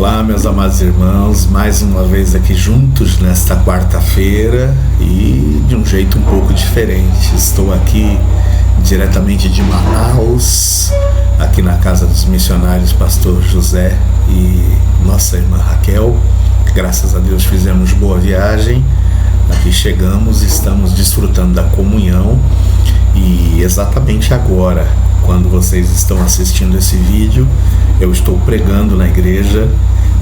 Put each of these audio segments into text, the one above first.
Olá, meus amados irmãos, mais uma vez aqui juntos nesta quarta-feira e de um jeito um pouco diferente. Estou aqui diretamente de Manaus, aqui na casa dos missionários Pastor José e nossa irmã Raquel. Graças a Deus fizemos boa viagem, aqui chegamos e estamos desfrutando da comunhão. E exatamente agora, quando vocês estão assistindo esse vídeo, eu estou pregando na igreja.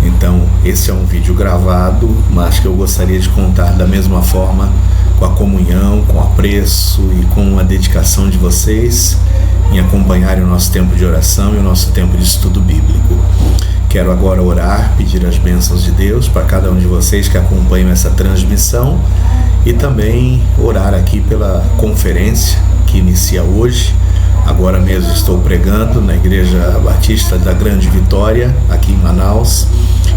Então esse é um vídeo gravado, mas que eu gostaria de contar da mesma forma, com a comunhão, com o apreço e com a dedicação de vocês em acompanharem o nosso tempo de oração e o nosso tempo de estudo bíblico. Quero agora orar, pedir as bênçãos de Deus para cada um de vocês que acompanham essa transmissão e também orar aqui pela conferência que inicia hoje. Agora mesmo estou pregando na Igreja Batista da Grande Vitória, aqui em Manaus.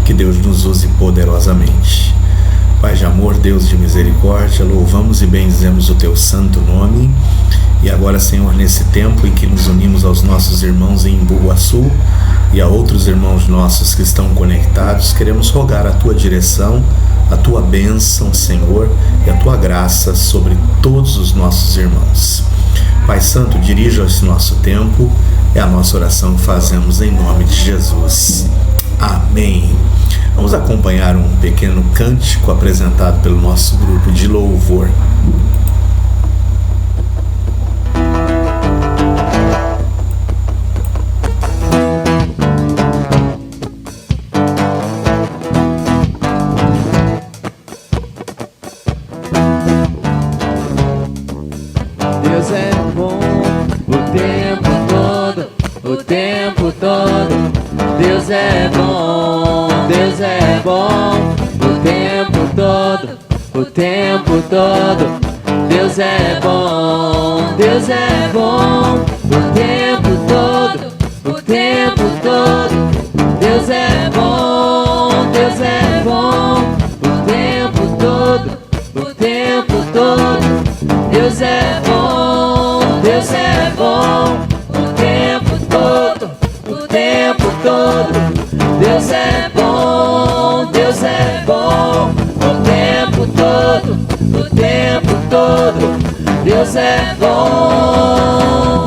Que Deus nos use poderosamente. Pai de amor, Deus de misericórdia, louvamos e bendizemos o Teu santo nome. E agora, Senhor, nesse tempo em que nos unimos aos nossos irmãos em Embu-Guaçu e a outros irmãos nossos que estão conectados, queremos rogar a Tua direção, a Tua bênção, Senhor, e a Tua graça sobre todos os nossos irmãos. Pai Santo, dirija esse nosso tempo, é a nossa oração que fazemos em nome de Jesus. Amém. Vamos acompanhar um pequeno cântico apresentado pelo nosso grupo de louvor. Deus é bom o tempo todo, o tempo todo. Deus é bom, Deus é bom o tempo todo, o tempo todo. Deus é bom, Deus é bom o tempo todo, o tempo todo. Deus é bom, Deus é bom o tempo todo, o tempo todo. Deus é bom, Deus é bom o tempo todo, o tempo todo. Deus é bom, Deus é bom o tempo todo, o tempo todo. Deus é bom.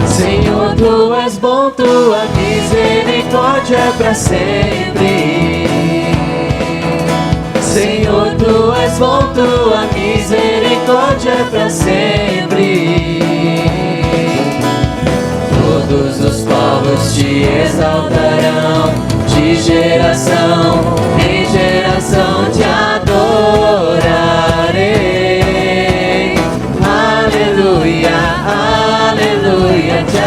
Senhor, Tu és bom, Tua misericórdia é para sempre. Senhor, Tu és bom, Tua misericórdia é para sempre. Todos os povos Te exaltarão, de geração em geração Te adorarei. Aleluia, aleluia, Te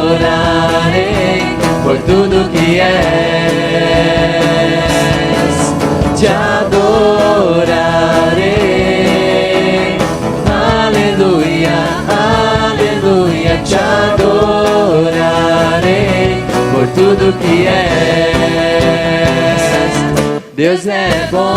adorarei por tudo que és. Te adorarei. Aleluia, aleluia, Te adorarei por tudo que és. Deus é bom.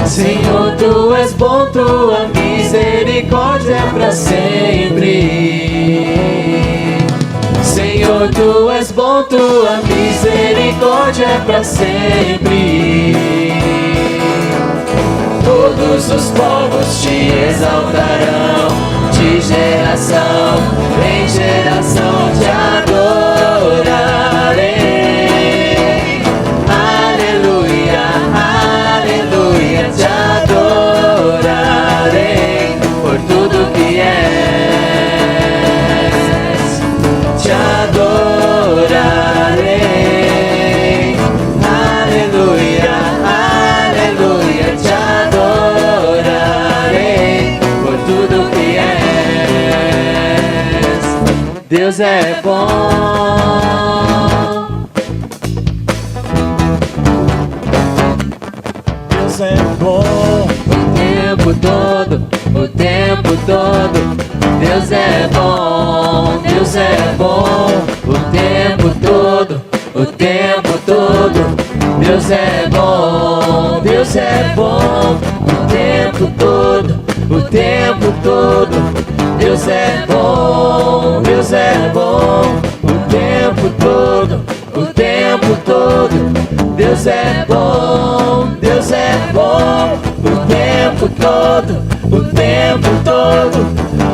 Senhor, Tu és bom, Tua misericórdia é para sempre. Senhor, Tu és bom, Tua misericórdia é para sempre. Todos os povos Te exaltarão, de geração em geração Te adorarei. Aleluia, aleluia, Te adorarei por tudo que és. Te adorarei. Aleluia, aleluia, Te adorarei por tudo que és. Deus é bom. tempo todo. Deus é bom, Deus é bom. O tempo todo, o tempo todo. Deus é bom, Deus é bom. O tempo todo, o tempo todo. Deus é bom, Deus é bom. O tempo todo, o tempo todo.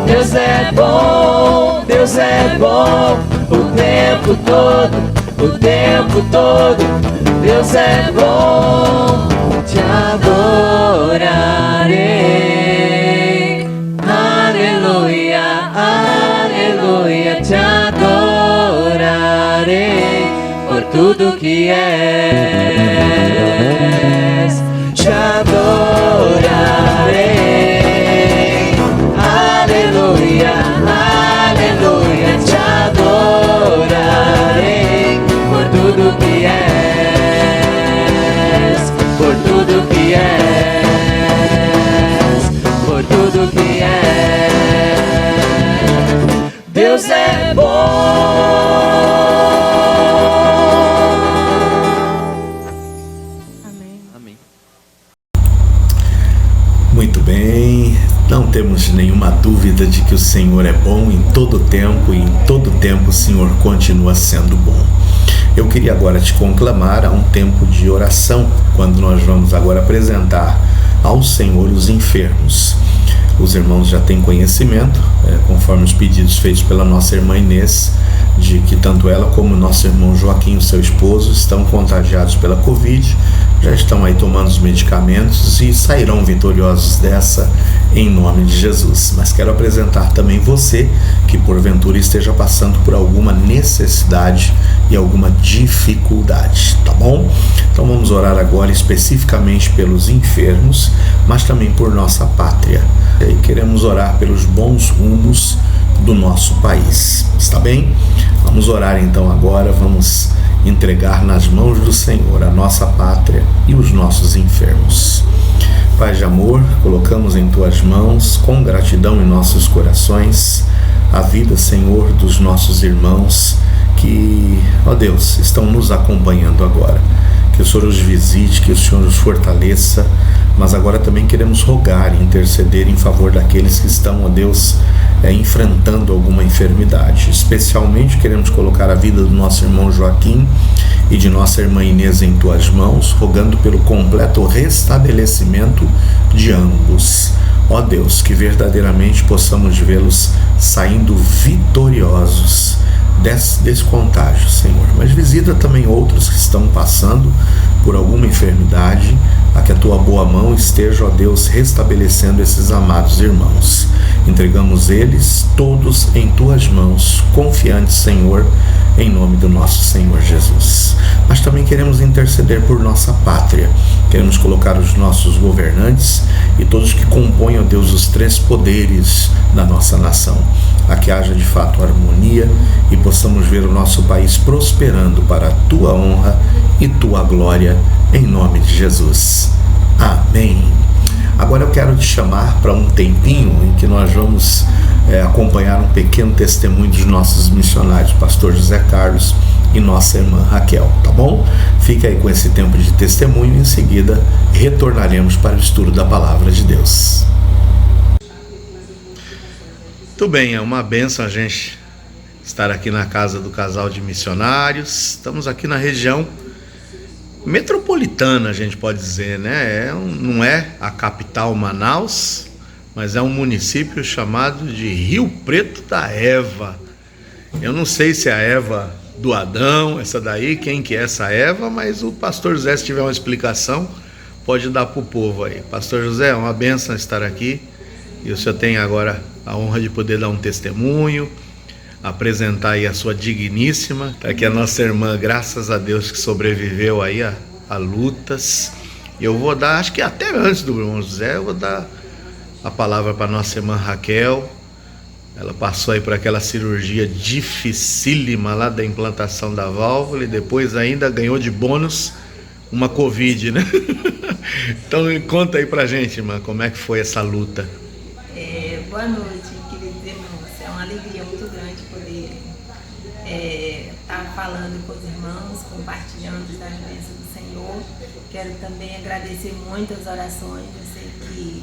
Deus é bom, Deus é bom. O tempo todo, o tempo todo. Deus é bom. Te adorarei. Aleluia, aleluia. Te adorarei por tudo que és. Te adorarei. Aleluia, aleluia. Te adorarei por tudo que és. Por tudo que és. Por tudo que és. Deus é bom. Muito bem, não temos nenhuma dúvida de que o Senhor é bom em todo tempo e em todo tempo o Senhor continua sendo bom. Eu queria agora te conclamar a um tempo de oração, quando nós vamos agora apresentar ao Senhor os enfermos. Os irmãos já têm conhecimento, conforme os pedidos feitos pela nossa irmã Inês, de que tanto ela como o nosso irmão Joaquim, o seu esposo, estão contagiados pela Covid, já estão aí tomando os medicamentos e sairão vitoriosos dessa em nome de Jesus. Mas quero apresentar também você que porventura esteja passando por alguma necessidade e alguma dificuldade, tá bom? Então vamos orar agora especificamente pelos enfermos, mas também por nossa pátria. E queremos orar pelos bons rumos do nosso país, está bem? Vamos orar então agora, vamos entregar nas mãos do Senhor a nossa pátria e os nossos enfermos. Pai de amor, colocamos em Tuas mãos, com gratidão em nossos corações, a vida, Senhor, dos nossos irmãos que, ó Deus, estão nos acompanhando agora. Que o Senhor os visite, que o Senhor os fortaleça, mas agora também queremos rogar e interceder em favor daqueles que estão, ó Deus, enfrentando alguma enfermidade. Especialmente queremos colocar a vida do nosso irmão Joaquim e de nossa irmã Inês em Tuas mãos, rogando pelo completo restabelecimento de ambos. Ó Deus, que verdadeiramente possamos vê-los saindo vitoriosos desse contágio, Senhor. Mas visita também outros que estão passando por alguma enfermidade, a que a Tua boa mão esteja, ó Deus, restabelecendo esses amados irmãos. Entregamos eles todos em Tuas mãos, confiantes, Senhor, em nome do nosso Senhor Jesus. Mas também queremos interceder por nossa pátria. Queremos colocar os nossos governantes e todos que compõem, ó Deus, os três poderes da nossa nação, a que haja de fato harmonia e possamos ver o nosso país prosperando para a Tua honra e Tua glória, em nome de Jesus. Amém. Agora eu quero te chamar para um tempinho em que nós vamos acompanhar um pequeno testemunho dos nossos missionários, pastor José Carlos e nossa irmã Raquel, tá bom? Fique aí com esse tempo de testemunho e em seguida retornaremos para o estudo da Palavra de Deus. Muito bem, é uma bênção a gente estar aqui na casa do casal de missionários. Estamos aqui na região metropolitana, a gente pode dizer, né? Não é a capital Manaus, mas é um município chamado de Rio Preto da Eva. Eu não sei se é a Eva do Adão, essa daí, quem que é essa Eva, mas o pastor José, se tiver uma explicação, pode dar para o povo aí. Pastor José, é uma bênção estar aqui e o senhor tem agora a honra de poder dar um testemunho, apresentar aí a sua digníssima, tá aqui a nossa irmã, graças a Deus, que sobreviveu aí a lutas. E eu vou dar, acho que até antes do irmão José, eu vou dar a palavra para nossa irmã Raquel. Ela passou aí por aquela cirurgia dificílima lá da implantação da válvula e depois ainda ganhou de bônus uma Covid, né? Então conta aí pra gente, irmã, como é que foi essa luta. Boa noite, queridos irmãos. É uma alegria muito grande poder estar falando com os irmãos, compartilhando compartilhando das bênçãos do Senhor. Quero também agradecer muito as orações. Eu sei que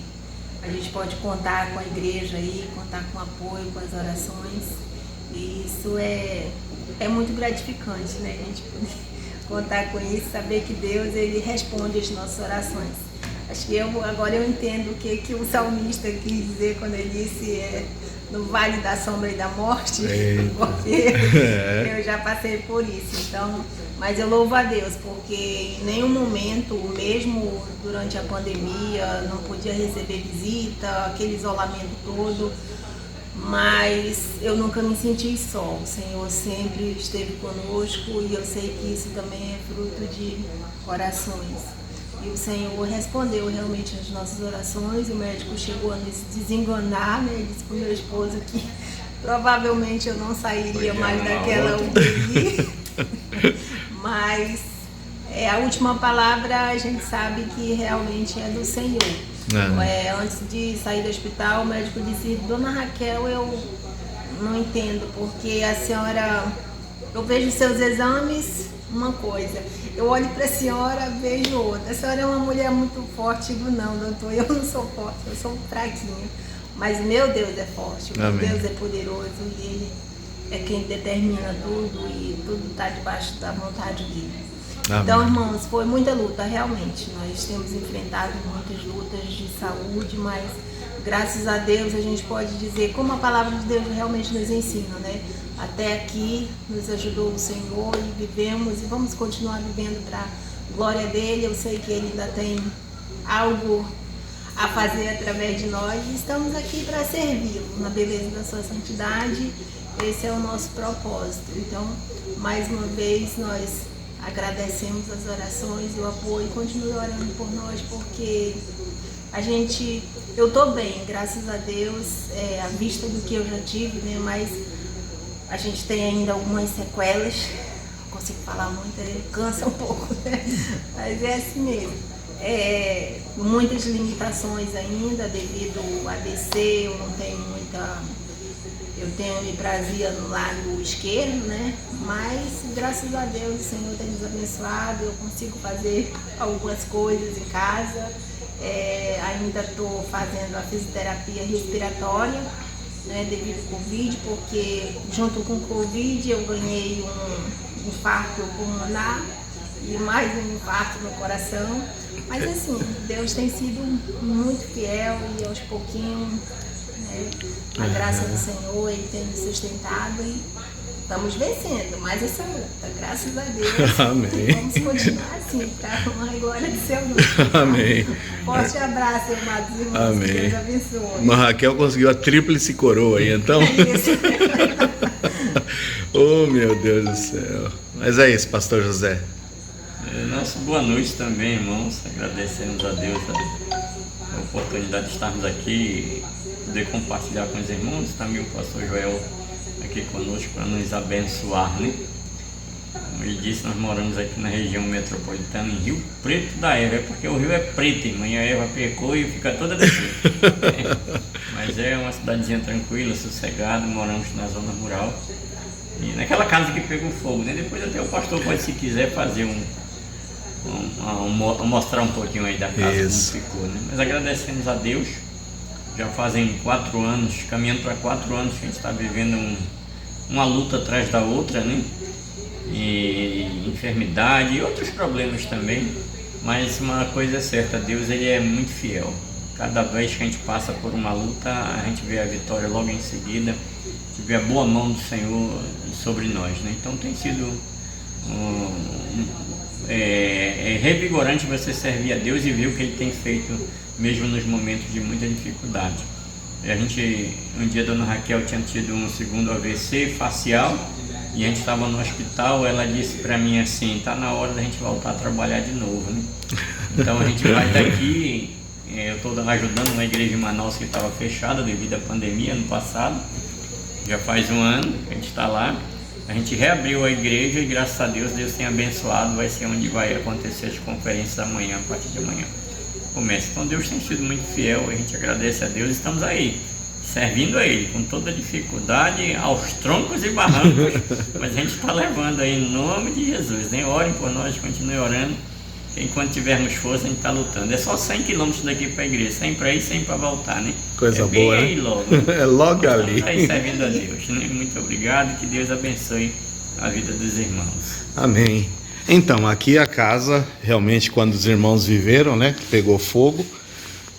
a gente pode contar com a igreja aí, contar com apoio, com as orações. E isso é muito gratificante, né? A gente poder contar com isso, saber que Deus ele responde as nossas orações. Acho que agora eu entendo o que o salmista quis dizer quando ele disse no vale da sombra e da morte, porque eu já passei por isso. Então, mas eu louvo a Deus, porque em nenhum momento, mesmo durante a pandemia, não podia receber visita, aquele isolamento todo, mas eu nunca me senti só. O Senhor sempre esteve conosco e eu sei que isso também é fruto de orações. E o Senhor respondeu realmente as nossas orações. O médico chegou a nos desenganar, né? Ele disse para o meu esposo que provavelmente eu não sairia mais daquela UTI. Mas a última palavra a gente sabe que realmente é do Senhor. Antes de sair do hospital, o médico disse: Dona Raquel, eu não entendo, porque a senhora, eu vejo seus exames, uma coisa, eu olho para a senhora, vejo outra. A senhora é uma mulher muito forte. Digo: não, doutor, eu não sou forte, eu sou fraquinha. Mas meu Deus é forte, meu Deus é poderoso e Ele é quem determina tudo e tudo está debaixo da vontade dele. Amém. Então, irmãos, foi muita luta, realmente. Nós temos enfrentado muitas lutas de saúde, mas graças a Deus a gente pode dizer, como a palavra de Deus realmente nos ensina, né? Até aqui nos ajudou o Senhor e vivemos e vamos continuar vivendo para a glória dele. Eu sei que ele ainda tem algo a fazer através de nós e estamos aqui para servi-lo na beleza da sua santidade. Esse é o nosso propósito. Então, mais uma vez, nós agradecemos as orações, o apoio, continue orando por nós, porque eu estou bem, graças a Deus, à vista do que eu já tive, né? Mas a gente tem ainda algumas sequelas, não consigo falar muito, cansa um pouco, né? Mas é assim mesmo. Muitas limitações ainda devido ao AVC, eu tenho hiprasia no lado esquerdo, né? Mas graças a Deus o Senhor tem nos abençoado, eu consigo fazer algumas coisas em casa. Ainda estou fazendo a fisioterapia respiratória, né, devido ao Covid, porque junto com o Covid eu ganhei um infarto pulmonar e mais um infarto no coração. Mas assim, Deus tem sido muito fiel e aos pouquinhos, né, a graça do Senhor, Ele tem nos sustentado e estamos vencendo mais essa luta, graças a Deus. Amém. Vamos continuar assim, para a honra e glória do seu nome. Amém. Forte abraço, amados irmãos. Amém. Deus abençoe. Mas Raquel conseguiu a tríplice coroa aí, então? É isso. Oh, meu Deus do céu. Mas é isso, pastor José. Nossa boa noite também, irmãos. Agradecemos a Deus a oportunidade de estarmos aqui, poder compartilhar com os irmãos. Também o pastor Joel aqui conosco para nos abençoar, né? Como ele disse, nós moramos aqui na região metropolitana, em Rio Preto da Eva. É porque o rio é preto, irmã, a Eva pecou e fica toda descida. Mas é uma cidadezinha tranquila, sossegada, moramos na zona rural. E naquela casa que pegou fogo, né? Depois até o pastor pode, se quiser, fazer mostrar um pouquinho aí da casa. Isso. Como ficou, né? Mas agradecemos a Deus. Já fazem 4 anos, caminhando para 4 anos que a gente está vivendo uma luta atrás da outra, né? E enfermidade e outros problemas também. Mas uma coisa é certa, Deus ele é muito fiel. Cada vez que a gente passa por uma luta, a gente vê a vitória logo em seguida. A gente vê a boa mão do Senhor sobre nós, né? Então tem sido revigorante você servir a Deus e ver o que Ele tem feito mesmo nos momentos de muita dificuldade. Um dia a dona Raquel tinha tido um segundo AVC facial e a gente estava no hospital. Ela disse para mim assim: tá na hora da gente voltar a trabalhar de novo, né? Então a gente vai daqui. Eu estou ajudando uma igreja em Manaus que estava fechada devido à pandemia ano passado. Já faz 1 ano que a gente está lá. A gente reabriu a igreja e graças a Deus, Deus tem abençoado. Vai ser onde vai acontecer as conferências amanhã, a partir de amanhã. Começa. Então Deus tem sido muito fiel, a gente agradece a Deus. Estamos aí, servindo a Ele, com toda dificuldade, aos troncos e barrancos, mas a gente está levando aí em nome de Jesus, né? Orem por nós, continue orando, enquanto tivermos força a gente está lutando. É só 100 quilômetros daqui para a igreja, 100 para ir, 100 para voltar, né? Coisa boa, aí, né? logo. É logo ali. Estamos aí servindo a Deus, né? Muito obrigado, que Deus abençoe a vida dos irmãos. Amém. Então, aqui a casa, realmente, quando os irmãos viveram, né? Pegou fogo.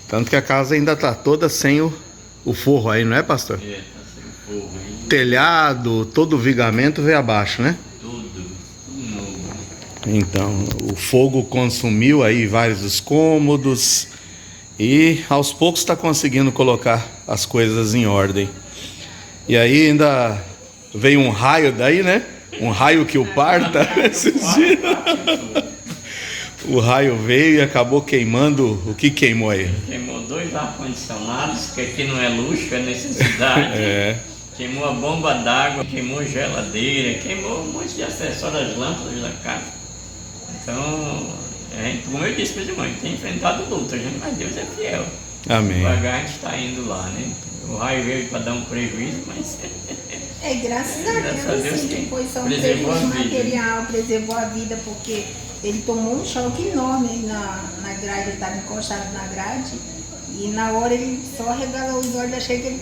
Tanto que a casa ainda está toda sem o forro aí, não é, pastor? Está sem o forro aí. Telhado, todo o vigamento veio abaixo, né? Tudo novo. Então, o fogo consumiu aí vários dos cômodos e aos poucos está conseguindo colocar as coisas em ordem. E aí ainda veio um raio daí, né? Um raio que o parta esses dias. O raio veio e acabou queimando. O que queimou aí? Queimou 2 ar-condicionados, que aqui não é luxo, é necessidade. Queimou a bomba d'água, queimou geladeira, queimou um monte de acessórios, as lâmpadas da casa. Então, como eu disse para os irmãos, a gente tem enfrentado lutas, né? Mas Deus é fiel. Amém. Devagar a gente está indo lá, né? O raio veio para dar um prejuízo, mas... Graças a Deus, sim, que foi só um prejuízo material, preservou a vida, porque ele tomou um choque enorme aí na grade, ele estava encostado na grade, e na hora ele só regalou os olhos, achei que ele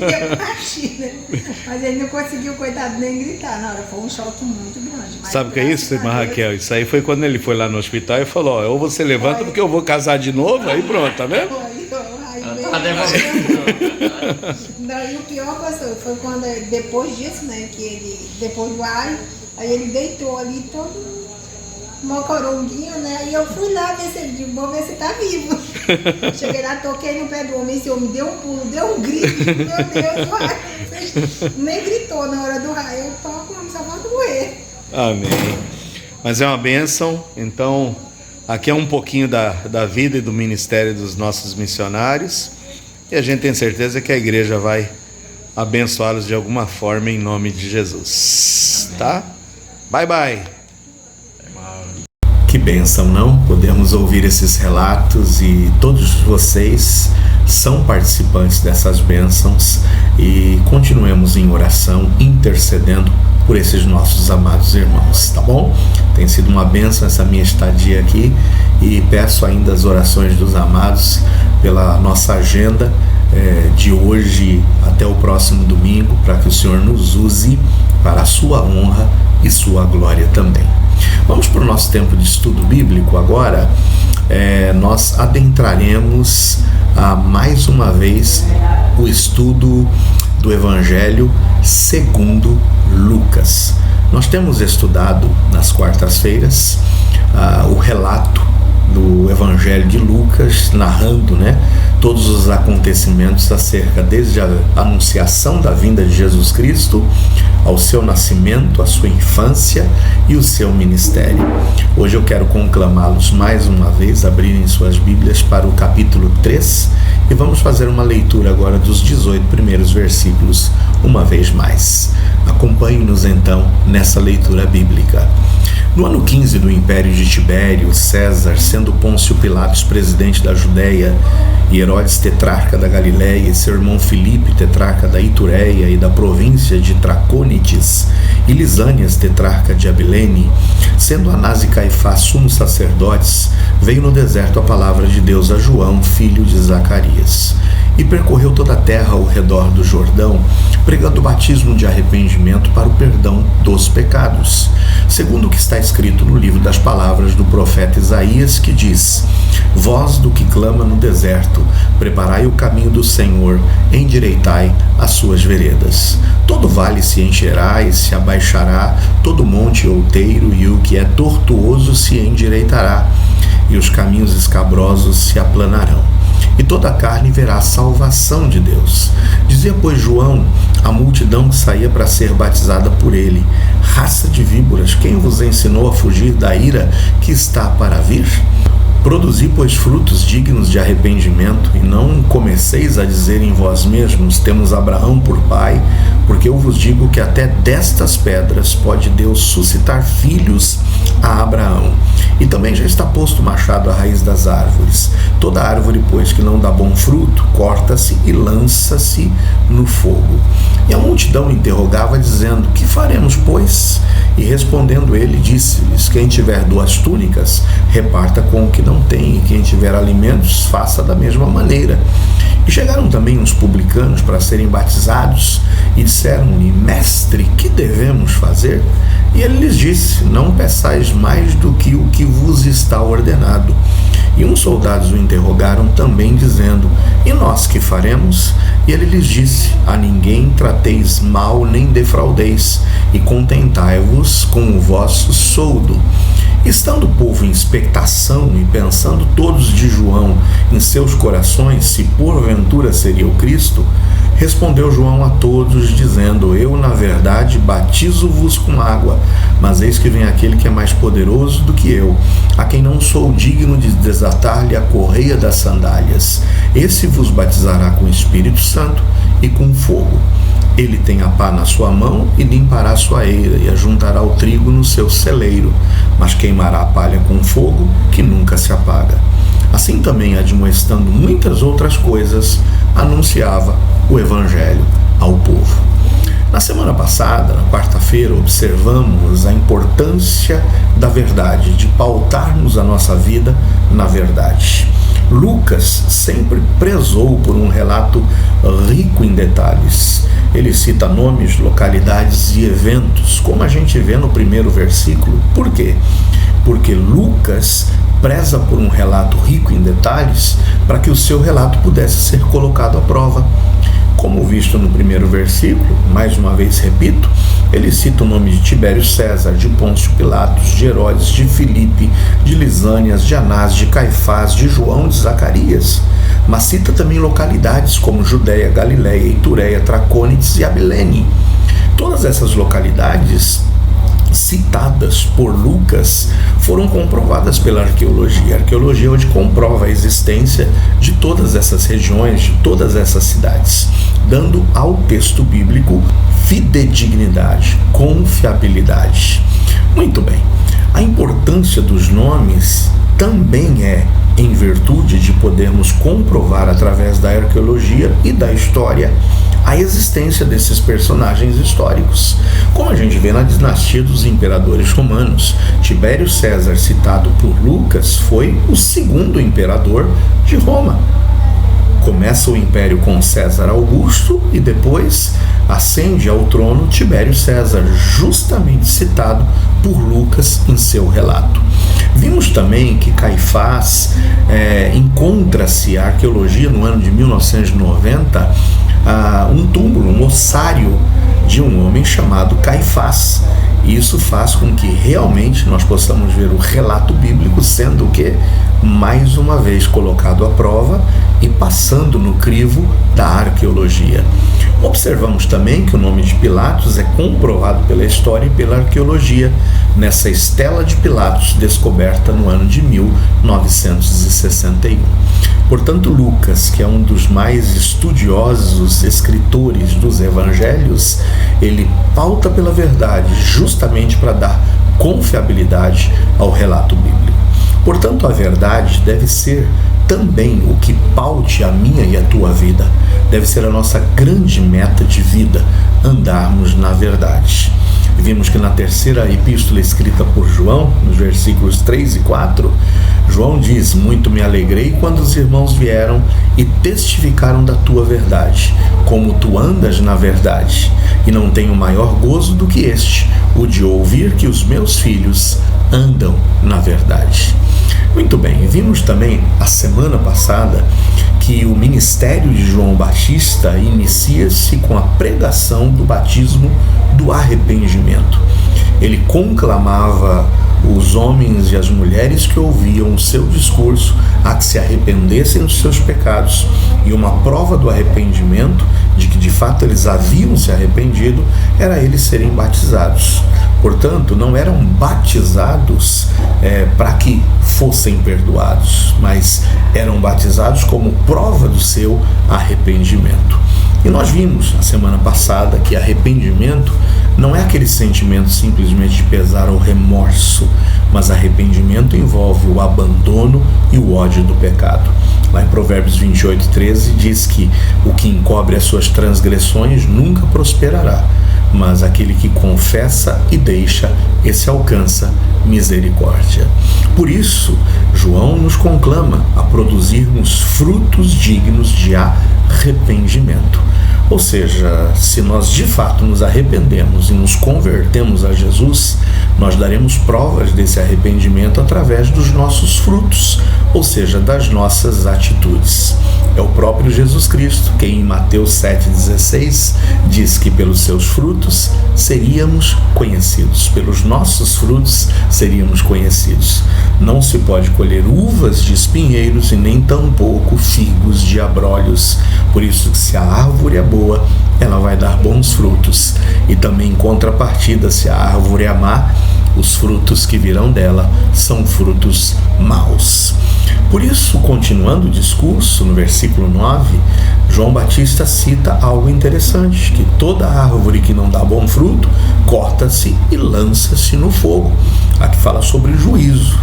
ia partir, né? Mas ele não conseguiu, coitado, nem gritar na hora, foi um choque muito grande. Mas sabe o que é isso, irmã Raquel? Isso aí foi quando ele foi lá no hospital e falou, ou você levanta porque eu vou casar de novo, aí pronto, tá vendo? Não, e o pior, pastor, foi quando, depois disso, né, depois do raio, aí ele deitou ali todo mocoronguinho, né, e eu fui lá ver se ele, vou ver se tá vivo. Cheguei lá, toquei no pé do homem, esse homem deu um pulo, deu um grito, meu Deus, o raio, nem gritou na hora do raio, eu toco, o homem só falta morrer. Amém. Mas é uma bênção, então, aqui é um pouquinho da vida e do ministério dos nossos missionários. E a gente tem certeza que a igreja vai abençoá-los de alguma forma em nome de Jesus. Amém. Tá? Bye, bye. Que bênção, não? Podemos ouvir esses relatos e todos vocês são participantes dessas bênçãos e continuemos em oração, intercedendo por esses nossos amados irmãos, tá bom? Tem sido uma bênção essa minha estadia aqui e peço ainda as orações dos amados pela nossa agenda de hoje até o próximo domingo, para que o Senhor nos use para a sua honra e sua glória também. Vamos para o nosso tempo de estudo bíblico agora. Nós adentraremos mais uma vez o estudo do Evangelho segundo Lucas. Nós temos estudado nas quartas-feiras o relato do Evangelho de Lucas, narrando, né, todos os acontecimentos acerca desde a anunciação da vinda de Jesus Cristo, ao seu nascimento, a sua infância e o seu ministério. Hoje eu quero conclamá-los mais uma vez a abrirem suas Bíblias para o capítulo 3 e vamos fazer uma leitura agora dos 18 primeiros versículos uma vez mais. Acompanhe-nos então nessa leitura bíblica. No ano 15 do império de Tibério, César, sendo Pôncio Pilatos presidente da Judéia, e Herodes tetrarca da Galiléia, e seu irmão Filipe tetrarca da Itureia e da província de Tracônites, e Lisânias tetrarca de Abilene, sendo Anás e Caifás sumos sacerdotes, veio no deserto a palavra de Deus a João, filho de Zacarias, e percorreu toda a terra ao redor do Jordão, pregando o batismo de arrependimento para o perdão dos pecados, segundo o que está escrito no livro das palavras do profeta Isaías, que diz: voz do que clama no deserto, preparai o caminho do Senhor, endireitai as suas veredas. Todo vale se encherá e se abaixará, todo monte outeiro, e o que é tortuoso se endireitará, e os caminhos escabrosos se aplanarão. E toda a carne verá a salvação de Deus. Dizia, pois, João à multidão que saía para ser batizada por ele: raça de víboras, quem vos ensinou a fugir da ira que está para vir? Produzi, pois, frutos dignos de arrependimento, e não comeceis a dizer em vós mesmos: temos Abraão por pai, porque eu vos digo que até destas pedras pode Deus suscitar filhos a Abraão. E também já está posto o machado à raiz das árvores. Toda árvore, pois, que não dá bom fruto, corta-se e lança-se no fogo. E a multidão interrogava, dizendo: que faremos, pois? E respondendo ele, disse-lhes: quem tiver 2 túnicas, reparta com o que não tem, e quem tiver alimentos, faça da mesma maneira. E chegaram também uns publicanos para serem batizados, e disseram-lhe: mestre, que devemos fazer? E ele lhes disse: não peçais mais do que o que vos está ordenado. E uns soldados o interrogaram também, dizendo: e nós que faremos? E ele lhes disse: a ninguém trateis mal, nem defraudeis, e contentai-vos com o vosso soldo. Estando o povo em expectação e pensando todos de João em seus corações se porventura seria o Cristo, respondeu João a todos, dizendo: eu, na verdade, batizo-vos com água, mas eis que vem aquele que é mais poderoso do que eu, a quem não sou digno de desatar-lhe a correia das sandálias. Esse vos batizará com o Espírito Santo e com fogo. Ele tem a pá na sua mão e limpará a sua eira e ajuntará o trigo no seu celeiro, mas queimará a palha com fogo que nunca se apaga. Assim também, admoestando muitas outras coisas, anunciava o Evangelho ao povo. Na semana passada, na quarta-feira, observamos a importância da verdade, de pautarmos a nossa vida na verdade. Lucas sempre prezou por um relato rico em detalhes. Ele cita nomes, localidades e eventos, como a gente vê no primeiro versículo. Por quê? Porque Lucas preza por um relato rico em detalhes para que o seu relato pudesse ser colocado à prova. Como visto no primeiro versículo, mais uma vez repito, ele cita o nome de Tibério César, de Pôncio Pilatos, de Herodes, de Filipe, de Lisânias, de Anás, de Caifás, de João, de Zacarias, mas cita também localidades como Judéia, Galiléia, Itureia, Tracônides e Abilene. Todas essas localidades citadas por Lucas foram comprovadas pela arqueologia. A arqueologia hoje comprova a existência de todas essas regiões, de todas essas cidades, dando ao texto bíblico fidedignidade, confiabilidade. Muito bem, a importância dos nomes também é em virtude de podermos comprovar através da arqueologia e da história a existência desses personagens históricos. Como a gente vê na dinastia dos imperadores romanos, Tibério César, citado por Lucas, foi o segundo imperador de Roma. Começa o império com César Augusto e depois ascende ao trono Tibério César, justamente citado por Lucas em seu relato. Vimos também que Caifás encontra-se a arqueologia no ano de 1990 um túmulo, um ossário de um homem chamado Caifás. E isso faz com que realmente nós possamos ver o relato bíblico sendo o que? Mais uma vez colocado à prova e passando no crivo da arqueologia. Observamos também que o nome de Pilatos é comprovado pela história e pela arqueologia nessa estela de Pilatos descoberta no ano de 1961. Portanto, Lucas, que é um dos mais estudiosos escritores dos evangelhos, ele pauta pela verdade justamente para dar confiabilidade ao relato bíblico. Portanto, a verdade deve ser também o que paute a minha e a tua vida. Deve ser a nossa grande meta de vida, andarmos na verdade. Vimos que na terceira epístola escrita por João, nos versículos 3 e 4, João diz: muito me alegrei quando os irmãos vieram e testificaram da tua verdade, como tu andas na verdade, e não tenho maior gozo do que este, o de ouvir que os meus filhos andam na verdade. Muito bem, vimos também a semana passada que o ministério de João Batista inicia-se com a pregação do batismo do arrependimento. Ele conclamava os homens e as mulheres que ouviam o seu discurso a que se arrependessem dos seus pecados, e uma prova do arrependimento, de que de fato eles haviam se arrependido, era eles serem batizados. Portanto, não eram batizados para que fossem perdoados, mas eram batizados como prova do seu arrependimento. E nós vimos na semana passada que arrependimento não é aquele sentimento simplesmente de pesar ou remorso, mas arrependimento envolve o abandono e o ódio do pecado. Lá em Provérbios 28:13 diz que o que encobre as suas transgressões nunca prosperará, mas aquele que confessa e deixa, esse alcança misericórdia. Por isso, João nos conclama a produzirmos frutos dignos de arrependimento. Ou seja, se nós de fato nos arrependemos e nos convertemos a Jesus, nós daremos provas desse arrependimento através dos nossos frutos, ou seja, das nossas atitudes. É o próprio Jesus Cristo quem em Mateus 7,16 diz que pelos seus frutos seríamos conhecidos, pelos nossos frutos seríamos conhecidos. Não se pode colher uvas de espinheiros e nem tampouco figos de abrolhos. Por isso, se a árvore é boa, ela vai dar bons frutos. E também em contrapartida, se a árvore é má, os frutos que virão dela são frutos maus. Por isso, continuando o discurso, no versículo 9, João Batista cita algo interessante, que toda árvore que não dá bom fruto, corta-se e lança-se no fogo. Aqui fala sobre juízo,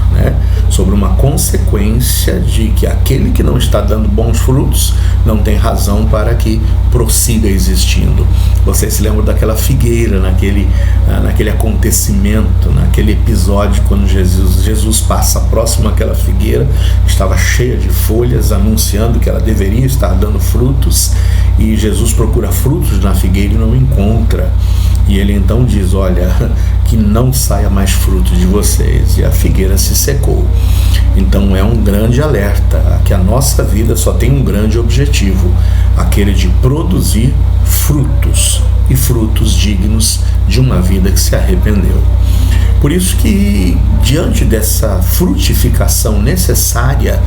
sobre uma consequência de que aquele que não está dando bons frutos não tem razão para que prossiga existindo. Vocês se lembram daquela figueira, naquele acontecimento, naquele episódio, quando Jesus passa próximo àquela figueira, estava cheia de folhas, anunciando que ela deveria estar dando frutos, e Jesus procura frutos na figueira e não encontra. E ele então diz: olha, que não saia mais fruto de vocês. E a figueira se secou. Então é um grande alerta que a nossa vida só tem um grande objetivo, aquele de produzir frutos, e frutos dignos de uma vida que se arrependeu. Por isso que, diante dessa frutificação necessária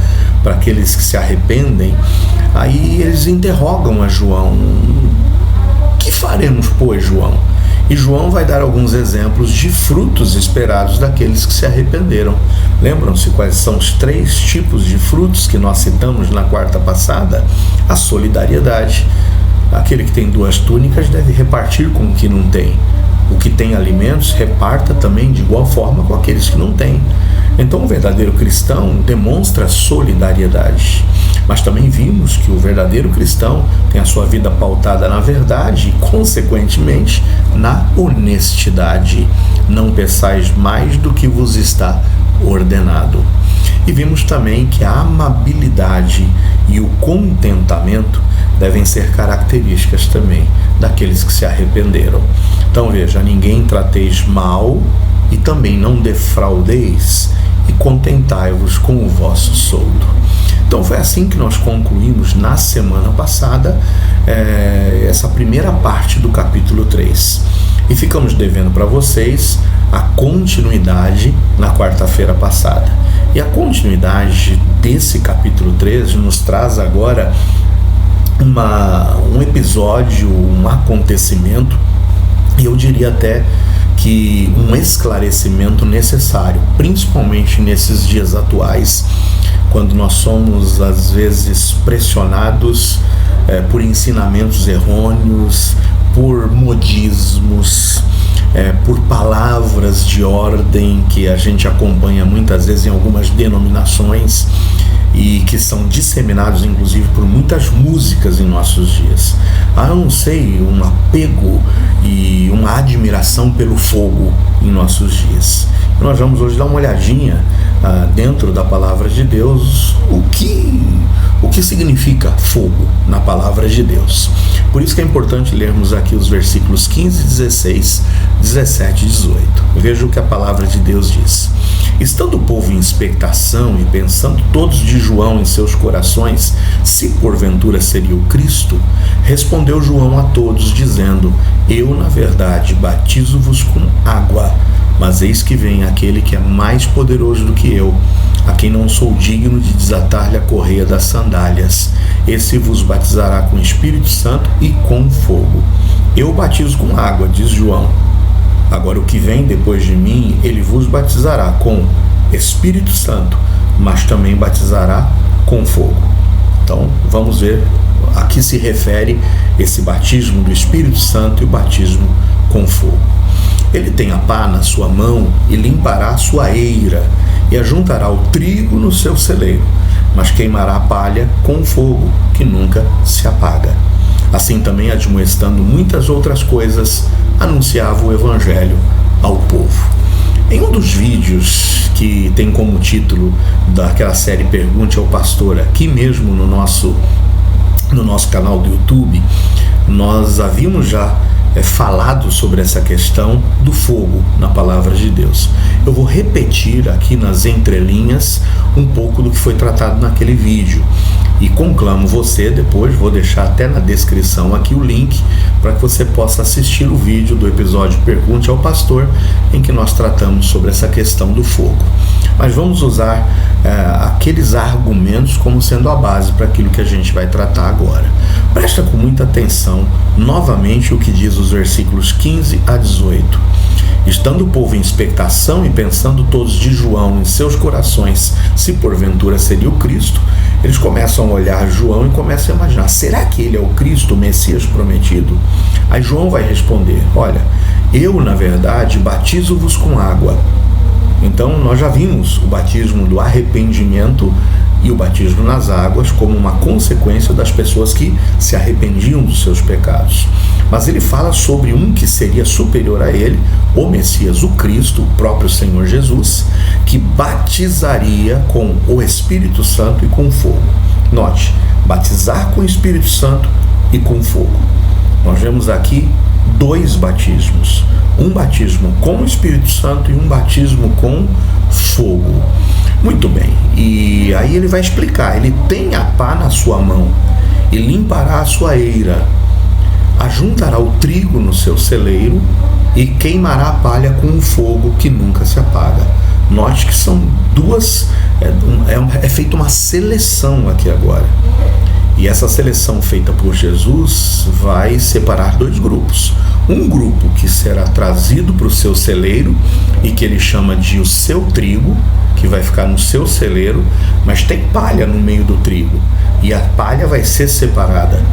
para aqueles que se arrependem, aí eles interrogam a João: que faremos, pois, João? E João vai dar alguns exemplos de frutos esperados daqueles que se arrependeram. Lembram-se quais são os 3 tipos de frutos que nós citamos na quarta passada? A solidariedade. Aquele que tem 2 túnicas deve repartir com o que não tem. O que tem alimentos, reparta também de igual forma com aqueles que não têm. Então, o verdadeiro cristão demonstra solidariedade. Mas também vimos que o verdadeiro cristão tem a sua vida pautada na verdade e, consequentemente, na honestidade. Não peçais mais do que vos está ordenado. E vimos também que a amabilidade e o contentamento devem ser características também daqueles que se arrependeram. Então veja: ninguém trateis mal e também não defraudeis, e contentai-vos com o vosso soldo. Então foi assim que nós concluímos na semana passada essa primeira parte do capítulo 3. E ficamos devendo para vocês a continuidade na quarta-feira passada. E a continuidade desse capítulo 3 nos traz agora um episódio, um acontecimento, e eu diria até que um esclarecimento necessário, principalmente nesses dias atuais, quando nós somos às vezes pressionados por ensinamentos errôneos, por modismos, por palavras de ordem que a gente acompanha muitas vezes em algumas denominações e que são disseminados inclusive por muitas músicas em nossos dias. Eu não sei, um apego e uma admiração pelo fogo em nossos dias. Nós vamos hoje dar uma olhadinha dentro da palavra de Deus, o que significa fogo na palavra de Deus. Por isso que é importante lermos aqui os versículos 15, 16, 17 e 18. Veja o que a palavra de Deus diz. Estando o povo em expectação e pensando todos de João em seus corações, se porventura seria o Cristo, respondeu João a todos, dizendo: eu, na verdade, batizo-vos com água, mas eis que vem aquele que é mais poderoso do que eu, a quem não sou digno de desatar-lhe a correia das sandálias. Esse vos batizará com o Espírito Santo e com fogo. Eu batizo com água, diz João. Agora o que vem depois de mim, ele vos batizará com Espírito Santo, mas também batizará com fogo. Então, vamos ver a que se refere esse batismo do Espírito Santo e o batismo com fogo. Ele tem a pá na sua mão e limpará a sua eira, e ajuntará o trigo no seu celeiro, mas queimará a palha com fogo que nunca se apaga. Assim também, admoestando muitas outras coisas, anunciava o Evangelho ao povo. Em um dos vídeos que tem como título daquela série Pergunte ao Pastor, aqui mesmo no nosso canal do YouTube, nós havíamos já falado sobre essa questão do fogo na palavra de Deus. Eu vou repetir aqui nas entrelinhas um pouco do que foi tratado naquele vídeo e conclamo você, depois vou deixar até na descrição aqui o link para que você possa assistir o vídeo do episódio Pergunte ao Pastor, em que nós tratamos sobre essa questão do fogo. Mas vamos usar aqueles argumentos como sendo a base para aquilo que a gente vai tratar agora. Presta com muita atenção novamente o que diz os versículos 15 a 18. Estando o povo em expectação e pensando todos de João em seus corações se porventura seria o Cristo, eles começam a olhar João e começam a imaginar: será que ele é o Cristo, o Messias prometido? Aí João vai responder: olha, eu na verdade batizo-vos com água. Então nós já vimos o batismo do arrependimento e o batismo nas águas como uma consequência das pessoas que se arrependiam dos seus pecados. Mas ele fala sobre um que seria superior a ele, o Messias, o Cristo, o próprio Senhor Jesus, que batizaria com o Espírito Santo e com fogo. Note, batizar com o Espírito Santo e com fogo. Nós vemos aqui dois batismos, um batismo com o Espírito Santo e um batismo com fogo. Muito bem, e aí ele vai explicar: ele tem a pá na sua mão e limpará a sua eira, ajuntará o trigo no seu celeiro e queimará a palha com um fogo que nunca se apaga. Note que são duas, é feita uma seleção aqui agora. E essa seleção feita por Jesus vai separar dois grupos. Um grupo que será trazido para o seu celeiro e que ele chama de o seu trigo, que vai ficar no seu celeiro, mas tem palha no meio do trigo. E a palha vai ser separada.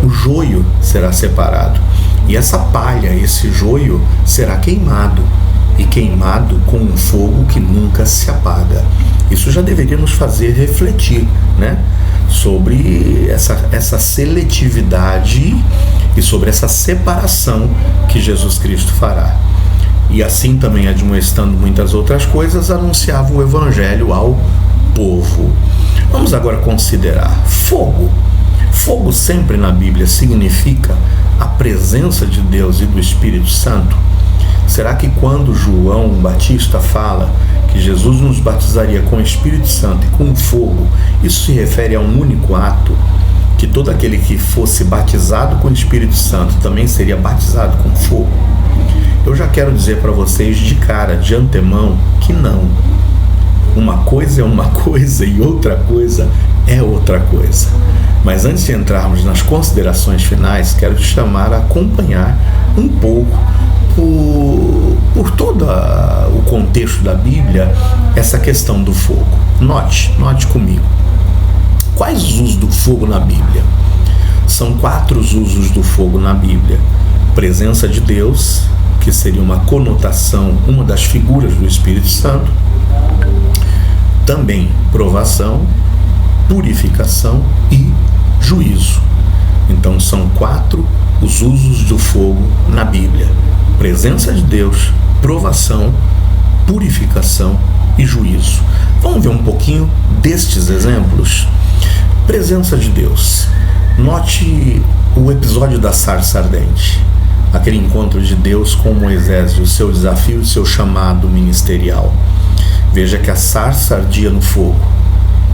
O joio será separado. E essa palha, esse joio, será queimado. E queimado com um fogo que nunca se apaga. Isso já deveria nos fazer refletir, né? Sobre essa seletividade e sobre essa separação que Jesus Cristo fará. E assim também, admoestando muitas outras coisas, anunciava o Evangelho ao povo. Vamos agora considerar fogo. Fogo sempre na Bíblia significa a presença de Deus e do Espírito Santo. Será que quando João Batista fala que Jesus nos batizaria com o Espírito Santo e com fogo, isso se refere a um único ato? Que todo aquele que fosse batizado com o Espírito Santo também seria batizado com fogo? Eu já quero dizer para vocês de cara, de antemão, que não. Uma coisa é uma coisa e outra coisa é outra coisa. Mas antes de entrarmos nas considerações finais, quero te chamar a acompanhar um pouco por todo o contexto da Bíblia, essa questão do fogo. Note comigo. Quais os usos do fogo na Bíblia? São 4 os usos do fogo na Bíblia. Presença de Deus, que seria uma conotação, uma das figuras do Espírito Santo. Também provação, purificação e juízo. Então são 4 os usos do fogo na Bíblia: presença de Deus, provação, purificação e juízo. Vamos ver um pouquinho destes exemplos. Presença de Deus. Note o episódio da sarça ardente, aquele encontro de Deus com Moisés e o seu desafio e o seu chamado ministerial. Veja que a sarça ardia no fogo,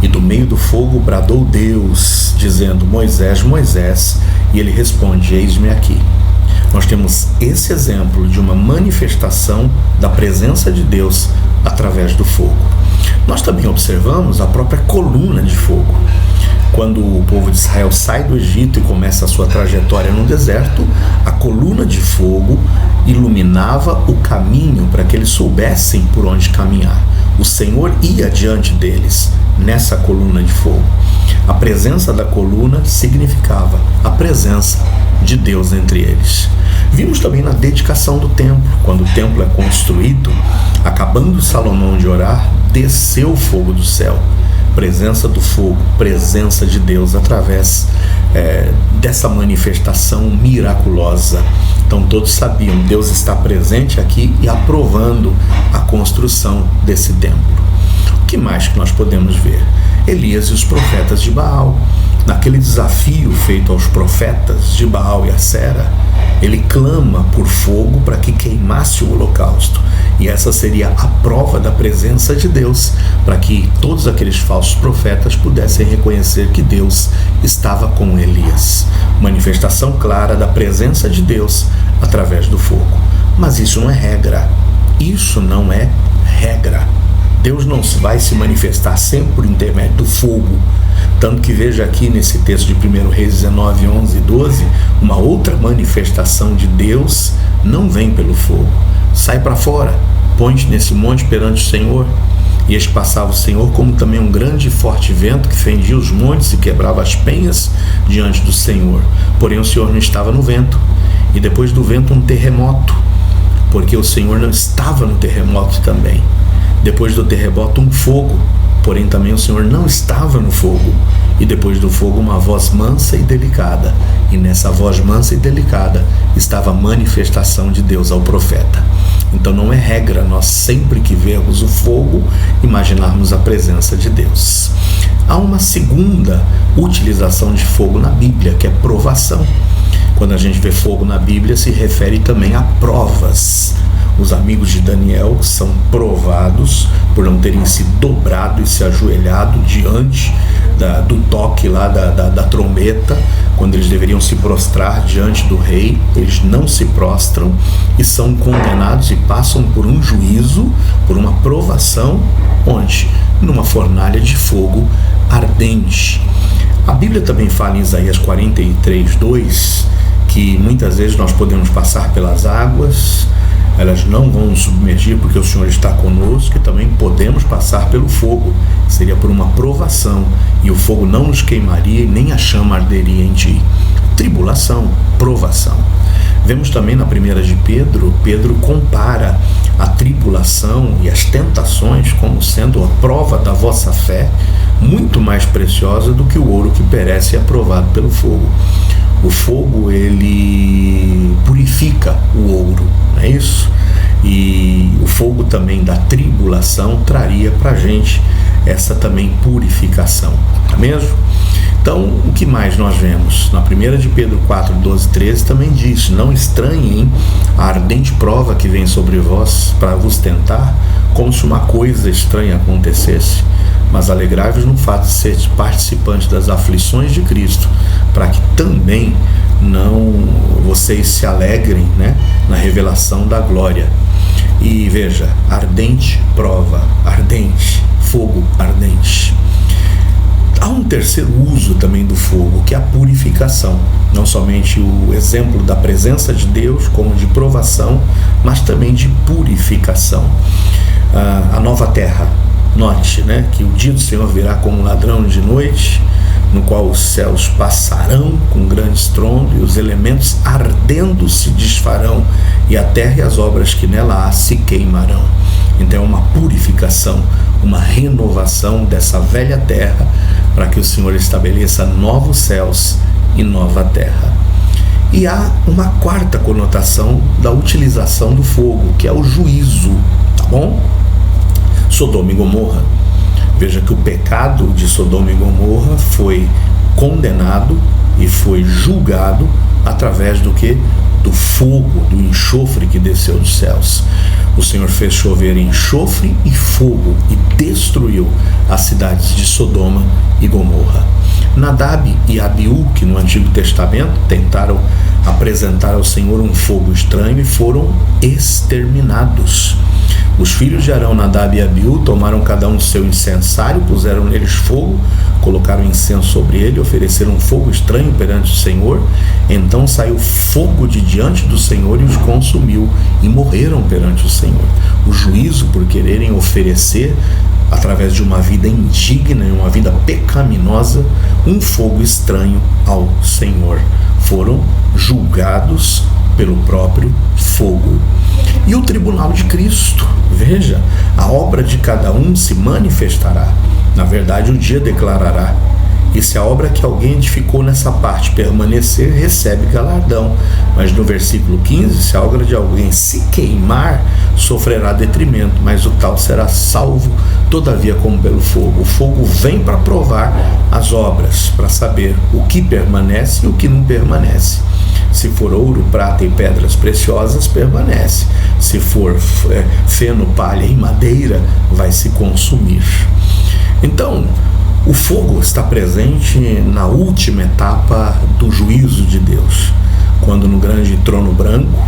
e do meio do fogo bradou Deus, dizendo: Moisés, Moisés, e ele responde: eis-me aqui. Nós temos esse exemplo de uma manifestação da presença de Deus através do fogo. Nós também observamos a própria coluna de fogo. Quando o povo de Israel sai do Egito e começa a sua trajetória no deserto, a coluna de fogo iluminava o caminho para que eles soubessem por onde caminhar. O Senhor ia diante deles nessa coluna de fogo. A presença da coluna significava a presença de Deus entre eles. Vimos também na dedicação do templo. Quando o templo é construído, acabando Salomão de orar, desceu o fogo do céu. presença do fogo, presença de Deus através dessa manifestação miraculosa. Então todos sabiam, Deus está presente aqui e aprovando a construção desse templo. O que mais que nós podemos ver? Elias e os profetas de Baal. Naquele desafio feito aos profetas de Baal e Acera, ele clama por fogo para que queimasse o holocausto. E essa seria a prova da presença de Deus, para que todos aqueles falsos profetas pudessem reconhecer que Deus estava com Elias. Manifestação clara da presença de Deus através do fogo. Mas isso não é regra. Isso não é regra. Deus não vai se manifestar sempre por intermédio do fogo. Tanto que veja aqui nesse texto de 1 Reis 19, 11 e 12, uma outra manifestação de Deus não vem pelo fogo. Sai para fora, põe-te nesse monte perante o Senhor. E eis passava o Senhor como também um grande e forte vento que fendia os montes e quebrava as penhas diante do Senhor. Porém o Senhor não estava no vento. E depois do vento um terremoto, porque o Senhor não estava no terremoto também. Depois do terremoto um fogo, porém também o Senhor não estava no fogo. E depois do fogo uma voz mansa e delicada. E nessa voz mansa e delicada estava a manifestação de Deus ao profeta. Então não é regra nós sempre que vermos o fogo imaginarmos a presença de Deus. Há uma segunda utilização de fogo na Bíblia, que é provação. Quando a gente vê fogo na Bíblia, se refere também a provas. Os amigos de Daniel são provados por não terem se dobrado e se ajoelhado diante do toque lá da trombeta, quando eles deveriam se prostrar diante do rei. Eles não se prostram e são condenados e passam por um juízo, por uma provação, onde? Numa fornalha de fogo ardente. A Bíblia também fala em Isaías 43, 2, que muitas vezes nós podemos passar pelas águas, elas não vão nos submergir porque o Senhor está conosco, e também podemos passar pelo fogo, seria por uma provação, e o fogo não nos queimaria e nem a chama arderia em ti. Tribulação, provação. Vemos também na 1 de Pedro, Pedro compara a tribulação e as tentações como sendo a prova da vossa fé, muito mais preciosa do que o ouro que perece e é provado pelo fogo. O fogo, ele purifica o ouro, não é isso? E o fogo também da tribulação traria para a gente essa também purificação, não é mesmo? Então, o que mais nós vemos? Na 1 de Pedro 4, 12, 13 também diz: não estranhem a ardente prova que vem sobre vós para vos tentar, como se uma coisa estranha acontecesse, mas alegrai-vos no fato de ser participantes das aflições de Cristo, para que também vocês se alegrem, né, na revelação da glória. E veja, ardente prova, ardente, fogo ardente. Há um terceiro uso também do fogo, que é a purificação. Não somente o exemplo da presença de Deus, como de provação, mas também de purificação. A nova terra, note, né, que o dia do Senhor virá como um ladrão de noite, no qual os céus passarão com grande estrondo e os elementos ardendo se desfarão, e a terra e as obras que nela há se queimarão. Então é uma purificação, uma renovação dessa velha terra, para que o Senhor estabeleça novos céus e nova terra. E há uma quarta conotação da utilização do fogo, que é o juízo, tá bom? Sodoma e Gomorra. Veja que o pecado de Sodoma e Gomorra foi condenado e foi julgado através do que? Do fogo, do enxofre que desceu dos céus. O Senhor fez chover enxofre e fogo e destruiu as cidades de Sodoma e Gomorra. Nadab e Abiú, que no Antigo Testamento tentaram apresentar ao Senhor um fogo estranho e foram exterminados. Os filhos de Arão, Nadab e Abiú, tomaram cada um seu incensário, puseram neles fogo, colocaram incenso sobre ele, ofereceram um fogo estranho perante o Senhor. Então saiu fogo de diante do Senhor e os consumiu, e morreram perante o Senhor. O juízo por quererem oferecer, através de uma vida indigna e uma vida pecaminosa, um fogo estranho ao Senhor. Foram julgados pelo próprio fogo. E o tribunal de Cristo, veja, a obra de cada um se manifestará. Na verdade, o dia declarará. E se a obra que alguém edificou nessa parte permanecer, recebe galardão. Mas no versículo 15, se a obra de alguém se queimar, sofrerá detrimento, mas o tal será salvo, todavia como pelo fogo. O fogo vem para provar as obras, para saber o que permanece e o que não permanece. Se for ouro, prata e pedras preciosas, permanece. Se for feno, palha e madeira, vai se consumir. Então, o fogo está presente na última etapa do juízo de Deus, quando no grande trono branco,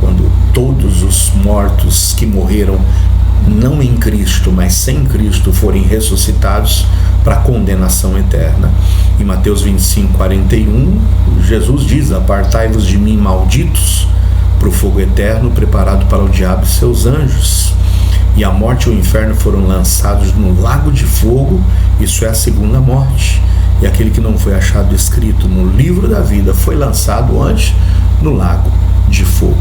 quando todos os mortos que morreram não em Cristo, mas sem Cristo, forem ressuscitados para a condenação eterna. Em Mateus 25:41, Jesus diz: apartai-vos de mim, malditos, para o fogo eterno preparado para o diabo e seus anjos. E a morte e o inferno foram lançados no lago de fogo, isso é a segunda morte. E aquele que não foi achado escrito no livro da vida foi lançado antes no lago de fogo.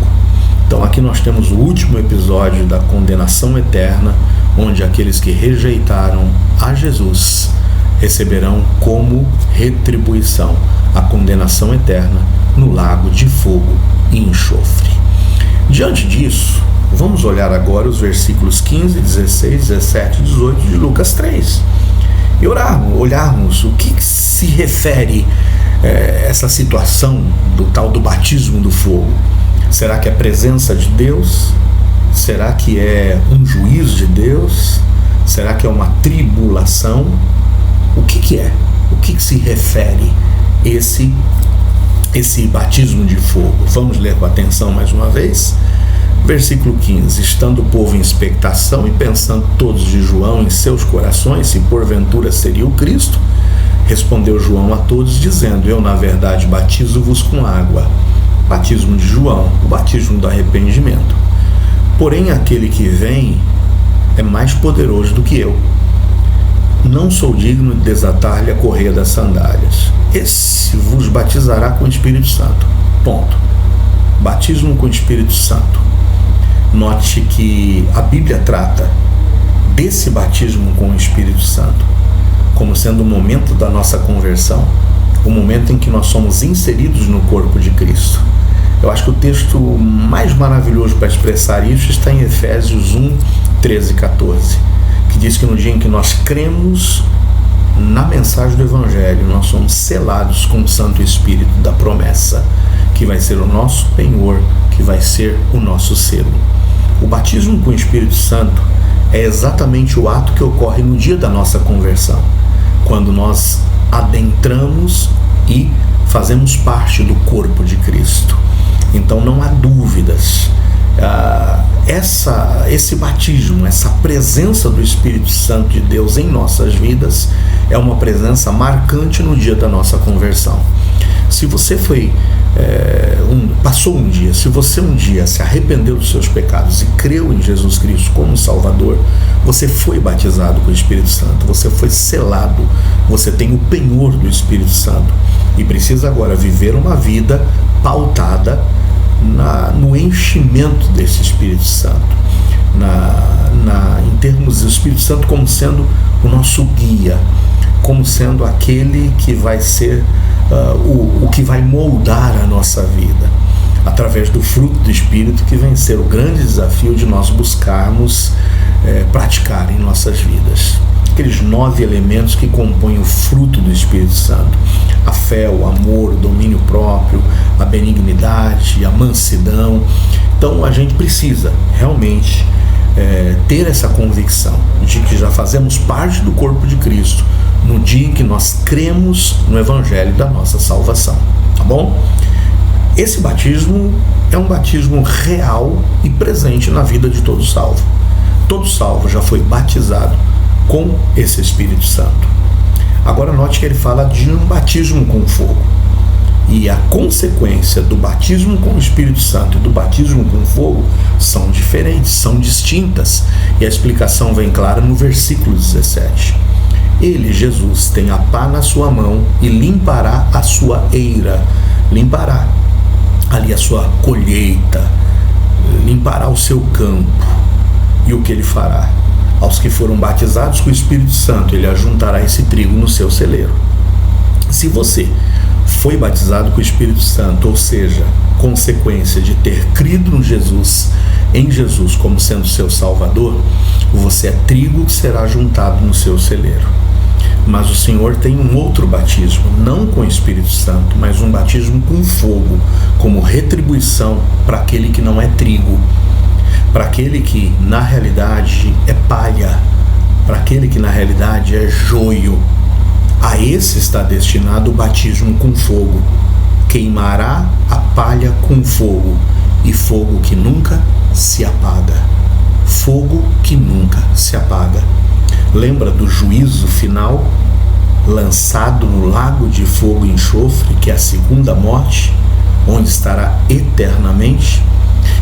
Então aqui nós temos o último episódio da condenação eterna, onde aqueles que rejeitaram a Jesus receberão como retribuição a condenação eterna no lago de fogo e enxofre. Diante disso, vamos olhar agora os versículos 15, 16, 17 e 18 de Lucas 3 e olharmos o que se refere essa situação do tal do batismo do fogo. Será que é presença de Deus? Será que é um juízo de Deus? Será que é uma tribulação? O que é? O que se refere esse batismo de fogo? Vamos ler com atenção mais uma vez. Versículo 15: estando o povo em expectação e pensando todos de João em seus corações, se porventura seria o Cristo, respondeu João a todos, dizendo: eu na verdade batizo-vos com água, batismo de João, o batismo do arrependimento. Porém aquele que vem é mais poderoso do que eu. Não sou digno de desatar-lhe a correia das sandálias. Esse vos batizará com o Espírito Santo. Ponto. Batismo com o Espírito Santo. Note que a Bíblia trata desse batismo com o Espírito Santo como sendo o momento da nossa conversão, o momento em que nós somos inseridos no corpo de Cristo. Eu acho que o texto mais maravilhoso para expressar isso está em Efésios 1, 13 e 14, que diz que no dia em que nós cremos na mensagem do Evangelho, nós somos selados com o Santo Espírito da promessa, que vai ser o nosso penhor, que vai ser o nosso selo. O batismo com o Espírito Santo é exatamente o ato que ocorre no dia da nossa conversão, quando nós adentramos e fazemos parte do corpo de Cristo. Então não há dúvidas. Esse batismo, essa presença do Espírito Santo de Deus em nossas vidas é uma presença marcante no dia da nossa conversão. Se você passou um dia, se você um dia se arrependeu dos seus pecados e creu em Jesus Cristo como Salvador, você foi batizado com o Espírito Santo, você foi selado, você tem o penhor do Espírito Santo e precisa agora viver uma vida pautada no enchimento desse Espírito Santo, em termos do Espírito Santo como sendo o nosso guia, como sendo aquele que vai ser o que vai moldar a nossa vida, através do fruto do Espírito, que vem ser o grande desafio de nós buscarmos praticar em nossas vidas. Aqueles 9 elementos que compõem o fruto do Espírito Santo: a fé, o amor, o domínio próprio, a benignidade, a mansidão. Então a gente precisa realmente ter essa convicção de que já fazemos parte do corpo de Cristo no dia em que nós cremos no Evangelho da nossa salvação, tá bom? Esse batismo é um batismo real e presente na vida de todo salvo. Todo salvo já foi batizado com esse Espírito Santo. Agora note que ele fala de um batismo com fogo. E a consequência do batismo com o Espírito Santo e do batismo com fogo são diferentes, são distintas. E a explicação vem clara no versículo 17. Ele, Jesus, tem a pá na sua mão e limpará a sua eira. Limpará ali a sua colheita, limpará o seu campo. E o que ele fará? Aos que foram batizados com o Espírito Santo, ele ajuntará esse trigo no seu celeiro. Se você foi batizado com o Espírito Santo, ou seja, consequência de ter crido em Jesus como sendo seu Salvador, você é trigo que será juntado no seu celeiro. Mas o Senhor tem um outro batismo, não com o Espírito Santo, mas um batismo com fogo, como retribuição para aquele que não é trigo, para aquele que na realidade é palha, para aquele que na realidade é joio. A esse está destinado o batismo com fogo. Queimará a palha com fogo, e fogo que nunca se apaga. Fogo que nunca se apaga. Lembra do juízo final, lançado no lago de fogo e enxofre, que é a segunda morte, onde estará eternamente?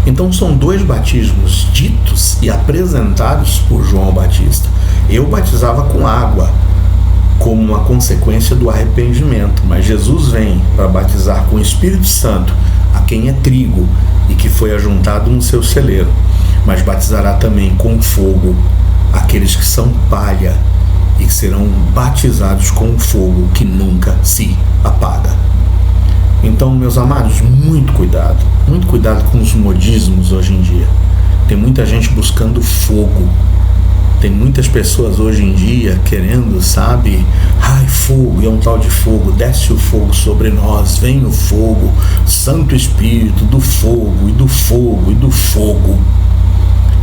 Então são dois batismos ditos e apresentados por João Batista. Eu batizava com água, como uma consequência do arrependimento, mas Jesus vem para batizar com o Espírito Santo a quem é trigo e que foi ajuntado no seu celeiro, mas batizará também com fogo aqueles que são palha e que serão batizados com fogo que nunca se apaga. Então, meus amados, muito cuidado com os modismos hoje em dia. Tem muita gente buscando fogo. Tem muitas pessoas hoje em dia querendo, sabe? Ai, fogo, é um tal de fogo, desce o fogo sobre nós, vem o fogo, Santo Espírito do fogo e do fogo e do fogo.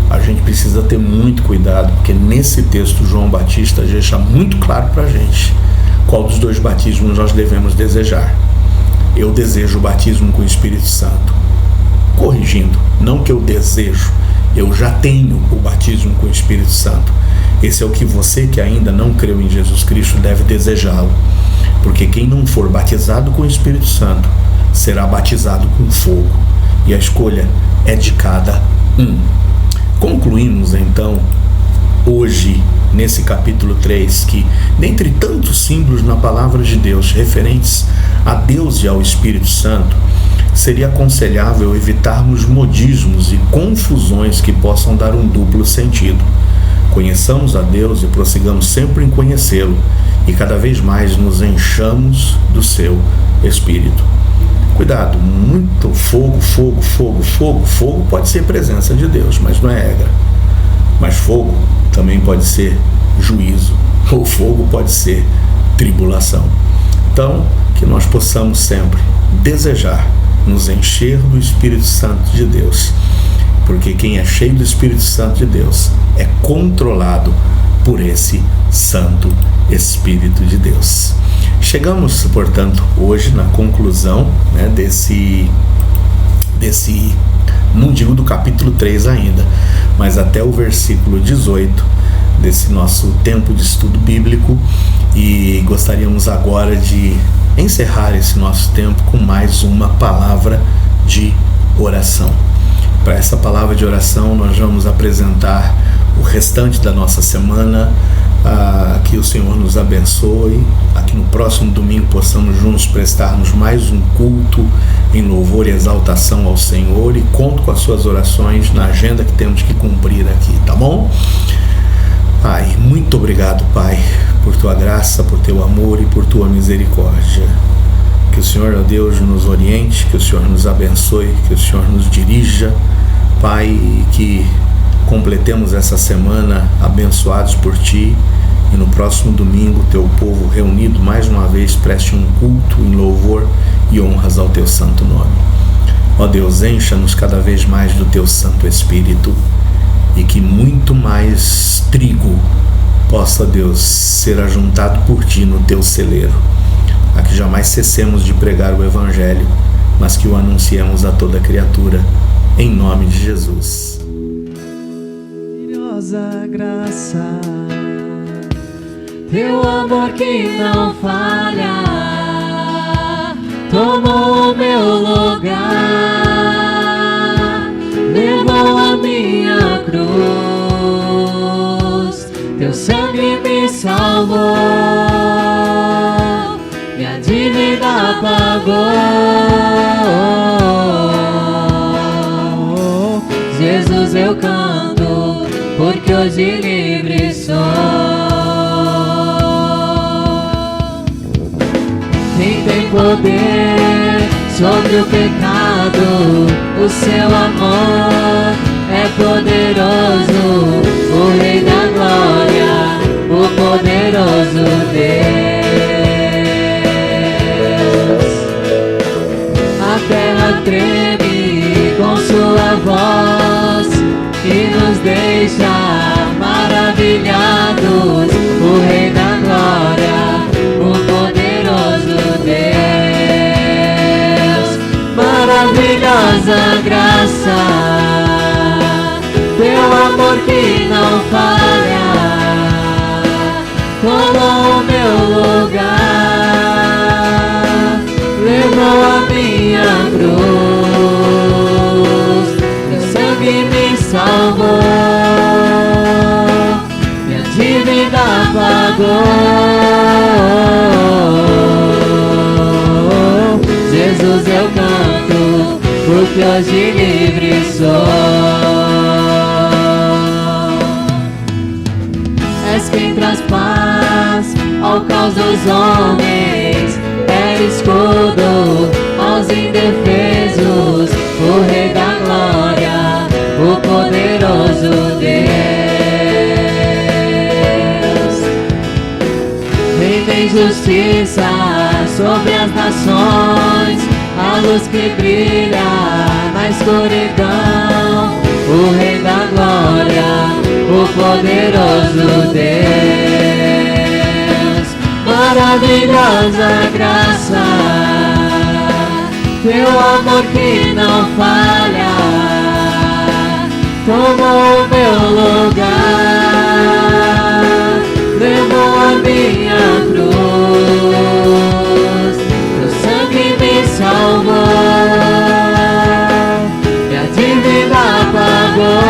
A gente precisa ter muito cuidado, porque nesse texto João Batista deixa muito claro pra gente qual dos dois batismos nós devemos desejar. Eu desejo o batismo com o Espírito Santo. Corrigindo, não que eu desejo, eu já tenho o batismo com o Espírito Santo. Esse é o que você que ainda não creu em Jesus Cristo deve desejá-lo. Porque quem não for batizado com o Espírito Santo será batizado com fogo. E a escolha é de cada um. Concluímos então hoje nesse capítulo 3 que, dentre tantos símbolos na palavra de Deus referentes a Deus e ao Espírito Santo, seria aconselhável evitarmos modismos e confusões que possam dar um duplo sentido. Conheçamos a Deus e prossigamos sempre em conhecê-lo, e cada vez mais nos enchamos do seu Espírito. Cuidado, muito fogo pode ser presença de Deus, mas não é regra. Mas fogo também pode ser juízo, ou fogo pode ser tribulação. Então, que nós possamos sempre desejar nos encher do Espírito Santo de Deus, porque quem é cheio do Espírito Santo de Deus é controlado por esse Santo Espírito de Deus. Chegamos, portanto, hoje na conclusão, desse, não digo do capítulo 3 ainda, mas até o versículo 18 desse nosso tempo de estudo bíblico, e gostaríamos agora de encerrar esse nosso tempo com mais uma palavra de oração. Para essa palavra de oração nós vamos apresentar o restante da nossa semana, que o Senhor nos abençoe, que no próximo domingo possamos juntos prestarmos mais um culto em louvor e exaltação ao Senhor, e conto com as suas orações na agenda que temos que cumprir aqui, tá bom? Pai, muito obrigado, Pai, por tua graça, por teu amor e por tua misericórdia. Que o Senhor, ó Deus, nos oriente, que o Senhor nos abençoe, que o Senhor nos dirija, Pai, e que completemos essa semana abençoados por Ti, e no próximo domingo teu povo reunido mais uma vez preste um culto em louvor e honras ao teu santo nome. Ó Deus, encha-nos cada vez mais do teu Santo Espírito, e que muito mais trigo possa, Deus, ser ajuntado por Ti no teu celeiro, a que jamais cessemos de pregar o Evangelho, mas que o anunciemos a toda criatura, em nome de Jesus. Maravilhosa graça, teu amor que não falha, tomou o meu lugar, levou a minha cruz, teu sangue me salvou, minha dívida pagou. Jesus, eu canto, porque porque hoje livre sou. Quem tem poder sobre o pecado, o seu amor é poderoso, o Rei da Glória, o poderoso Deus. A terra treme com sua voz e nos deixa maravilhados, o Rei da Glória, o poderoso Deus. Maravilhosa graça, teu amor que não falha, tomou o meu lugar, levou a minha cruz, teu sangue me salvou, minha dívida pagou. Jesus, eu canto, porque hoje livre sou. És quem traz paz ao caos dos homens, é escudo aos indefesos, o Rei da Glória, o poderoso Deus. Vem justiça sobre as nações, a luz que brilha na escuridão, o Rei da Glória, o poderoso Deus. Maravilhosa graça, teu amor que não falha, tomou o meu lugar, levou a minha cruz, teu sangue me salvou, minha dívida pagou.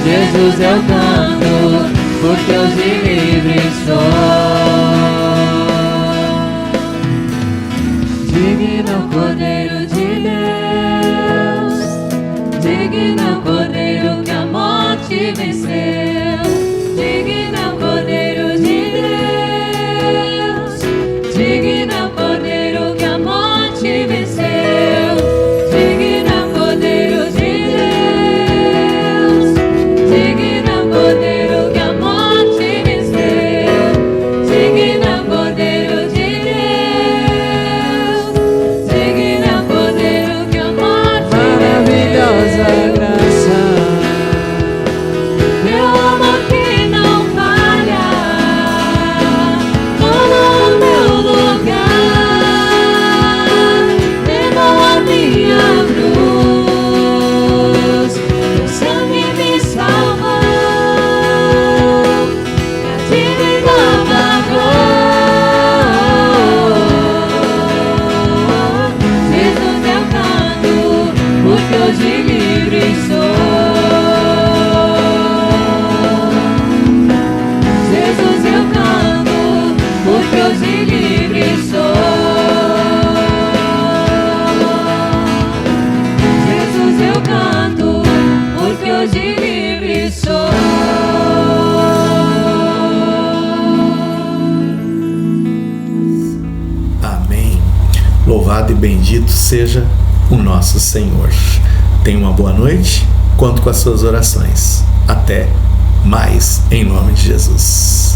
Jesus, eu canto, porque hoje livre sou. Digno Cordeiro de Deus, digno Cordeiro que a morte venceu, digno Cordeiro de Deus, digno Cordeiro que a morte venceu, digno Cordeiro de Deus, digno Cordeiro que a morte venceu, digno Cordeiro de Deus, digno Cordeiro que a morte venceu. Maravilhosa graça, teu amor que não falha, tomou o meu lugar, levou a minha cruz, teu sangue me salvou, minha dívida pagou. Jesus, eu canto, porque hoje livre sou. Jesus, eu canto, porque hoje livre sou. Jesus, eu canto, porque hoje livre sou. Amém. Louvado e bendito seja o nosso Senhor. Tenha uma boa noite. Conto com as suas orações. Até mais, em nome de Jesus.